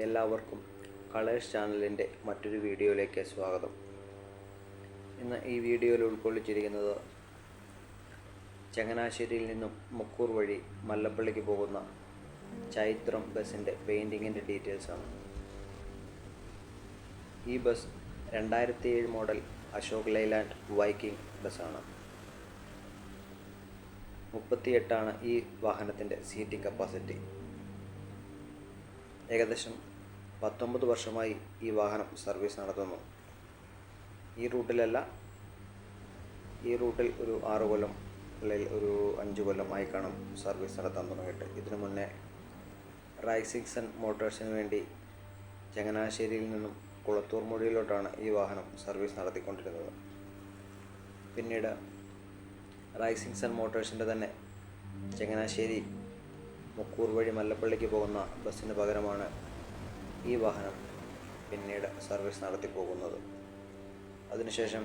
എല്ലാവർക്കും കളേഴ്സ് ചാനലിൻ്റെ മറ്റൊരു വീഡിയോയിലേക്ക് സ്വാഗതം. ഇന്ന് ഈ വീഡിയോയിൽ ഉൾക്കൊള്ളിച്ചിരിക്കുന്നത് ചങ്ങനാശ്ശേരിയിൽ നിന്നും മുക്കൂർ വഴി മല്ലപ്പള്ളിക്ക് പോകുന്ന ചൈത്രം ബസ്സിൻ്റെ പെയിൻറ്റിങ്ങിൻ്റെ ഡീറ്റെയിൽസാണ്. ഈ bus 2007 model Ashok Leyland Viking ബസ്സാണ്. 38 ഈ വാഹനത്തിൻ്റെ സീറ്റിംഗ് കപ്പാസിറ്റി. ഏകദേശം 19 വർഷമായി ഈ വാഹനം സർവീസ് നടത്തുന്നു. ഈ റൂട്ടിൽ ഒരു 6 കൊല്ലം അല്ലെങ്കിൽ ഒരു 5 കൊല്ലമായി കാണും സർവീസ് നടത്താൻ തുടങ്ങിയിട്ട്. ഇതിനു മുന്നേ റൈസിങ്സൺ മോട്ടോഴ്സിന് വേണ്ടി ചങ്ങനാശ്ശേരിയിൽ നിന്നും കുളത്തൂർ മൊഴിയിലോട്ടാണ് ഈ വാഹനം സർവീസ് നടത്തിക്കൊണ്ടിരുന്നത്. പിന്നീട് റൈസിങ്സൺ മോട്ടോഴ്സിൻ്റെ തന്നെ ചങ്ങനാശ്ശേരി മുക്കൂർ വഴി മല്ലപ്പള്ളിക്ക് പോകുന്ന ബസ്സിന് പകരമാണ് ഈ വാഹനം പിന്നീട് സർവീസ് നടത്തി പോകുന്നത്. അതിനുശേഷം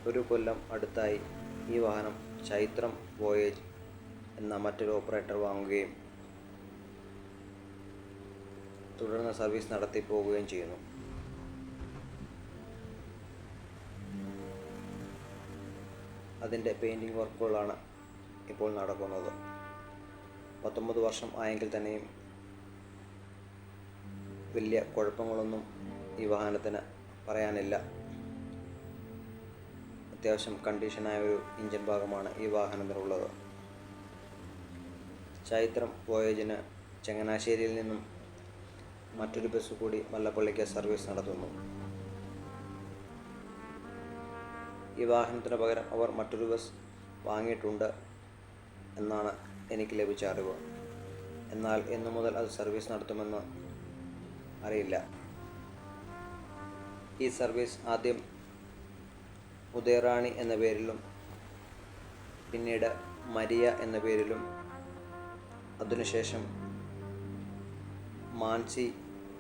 ഒരു കൊല്ലം അടുത്തായി ഈ വാഹനം ചൈത്രം വോയേജ് എന്ന മറ്റൊരു ഓപ്പറേറ്റർ വാങ്ങുകയും തുടർന്ന് സർവീസ് നടത്തി പോവുകയും ചെയ്യുന്നു. അതിൻ്റെ പെയിൻറ്റിംഗ് വർക്കുകളാണ് ഇപ്പോൾ നടക്കുന്നത്. 19 വർഷം ആയെങ്കിൽ തന്നെയും വലിയ കുഴപ്പങ്ങളൊന്നും ഈ വാഹനത്തിന് പറയാനില്ല. അത്യാവശ്യം കണ്ടീഷനായ ഒരു എഞ്ചിൻ ഭാഗമാണ് ഈ വാഹനത്തിനുള്ളത്. ചൈത്രം വോയേജിന് ചങ്ങനാശ്ശേരിയിൽ നിന്നും മറ്റൊരു ബസ് കൂടി മല്ലപ്പള്ളിക്ക് സർവീസ് നടത്തുന്നു. ഈ വാഹനത്തിന് പകരം അവർ മറ്റൊരു ബസ് വാങ്ങിയിട്ടുണ്ട് എന്നാണ് എനിക്ക് ലഭിച്ച അറിവ്. എന്നാൽ എന്നു മുതൽ അത് സർവീസ് നടത്തുമെന്ന് അറിയില്ല. ഈ സർവീസ് ആദ്യം ഉദയറാണി എന്ന പേരിലും പിന്നീട് മരിയ എന്ന പേരിലും അതിനുശേഷം മാൻസി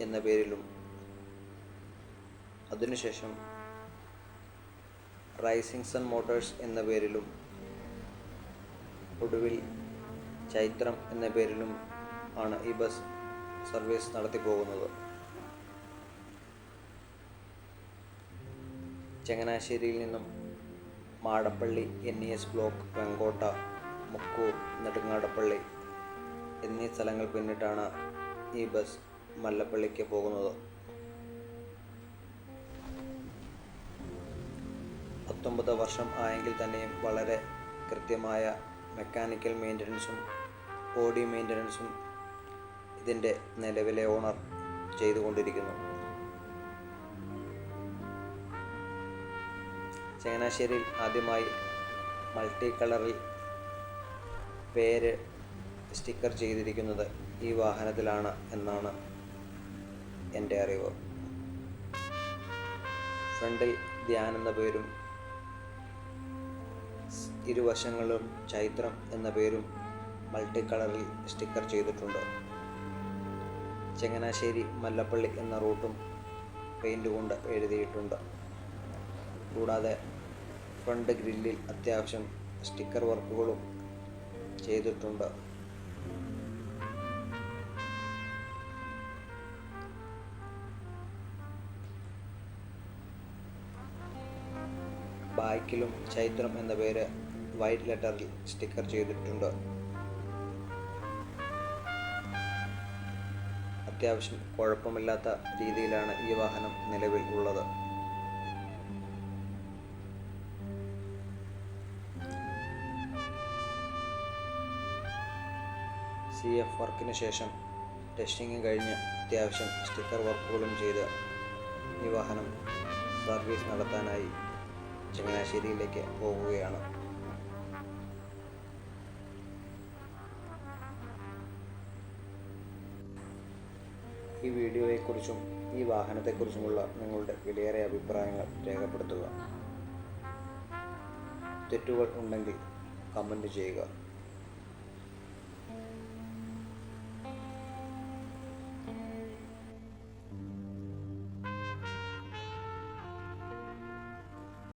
എന്ന പേരിലും അതിനുശേഷം റൈസിങ്സൺ മോട്ടോഴ്സ് എന്ന പേരിലും ഒടുവിൽ ചൈത്രം എന്ന പേരിലും ആണ് ഈ ബസ് സർവീസ് നടത്തി പോകുന്നത്. ചങ്ങനാശ്ശേരിയിൽ നിന്നും മാടപ്പള്ളി, NES ബ്ലോക്ക്, വെങ്കോട്ട, മുക്കൂർ, നെടുങ്ങാടപ്പള്ളി എന്നീ സ്ഥലങ്ങൾ പിന്നിട്ടാണ് ഈ ബസ് മല്ലപ്പള്ളിക്ക് പോകുന്നത്. 19 വർഷം ആയെങ്കിൽ തന്നെയും വളരെ കൃത്യമായ മെക്കാനിക്കൽ മെയിൻ്റനൻസും ബോഡി മെയിൻ്റനൻസും ഇതിൻ്റെ നിലവിലെ ഓണർ ചെയ്തുകൊണ്ടിരിക്കുന്നു. ചങ്ങനാശ്ശേരിയിൽ ആദ്യമായി മൾട്ടി കളറിൽ പേര് സ്റ്റിക്കർ ചെയ്തിരിക്കുന്നത് ഈ വാഹനത്തിലാണ് എന്നാണ് എൻ്റെ അറിവ്. ഫ്രണ്ടിൽ ധ്യാൻ എന്ന പേരും ഇരുവശങ്ങളിലും ചൈത്രം എന്ന പേരും മൾട്ടി കളറിൽ സ്റ്റിക്കർ ചെയ്തിട്ടുണ്ട്. ചങ്ങനാശ്ശേരി മല്ലപ്പള്ളി എന്ന റൂട്ടും പെയിൻറ് കൊണ്ട് എഴുതിയിട്ടുണ്ട്. കൂടാതെ ഫ്രണ്ട് ഗ്രില്ലിൽ അത്യാവശ്യം സ്റ്റിക്കർ വർക്കുകളും ചെയ്തിട്ടുണ്ട്. ബാക്കിലും ചൈത്രം എന്ന പേര് വൈറ്റ് ലെറ്ററിൽ സ്റ്റിക്കർ ചെയ്തിട്ടുണ്ട്. അത്യാവശ്യം കുഴപ്പമില്ലാത്ത രീതിയിലാണ് ഈ വാഹനം നിലവിൽ ഉള്ളത്. CF വർക്കിന് ശേഷം ടെസ്റ്റിംഗ് കഴിഞ്ഞ് അത്യാവശ്യം സ്റ്റിക്കർ വർക്കുകളും ചെയ്ത് ഈ വാഹനം സർവീസ് നടത്താനായി ചങ്ങനാശ്ശേരിയിലേക്ക് പോകുകയാണ്. ഈ വീഡിയോയെക്കുറിച്ചും ഈ വാഹനത്തെക്കുറിച്ചുമുള്ള നിങ്ങളുടെ വിലയേറിയ അഭിപ്രായങ്ങൾ രേഖപ്പെടുത്തുക. തെറ്റുകൾ ഉണ്ടെങ്കിൽ കമൻറ്റ് ചെയ്യുക.